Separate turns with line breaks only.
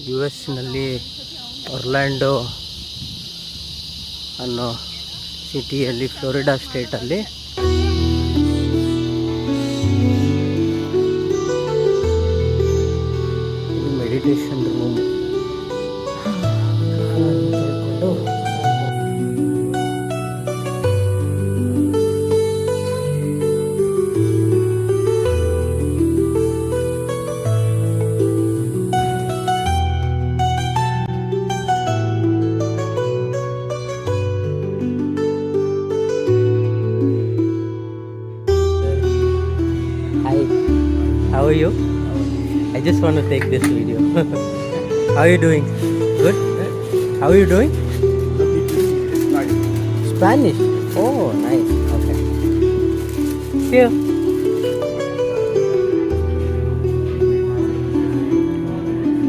You ಎಸ್ನಲ್ಲಿ ಒರ್ಲ್ಯಾಂಡೋ ಅನ್ನೋ ಸಿಟಿಯಲ್ಲಿ, Florida ಸ್ಟೇಟಲ್ಲಿ meditation room ತಿಳ್ಕೊಂಡು How are you? I just want to take this video. How are you doing? Good? How are you doing? Spanish. Oh, nice. Okay. See you.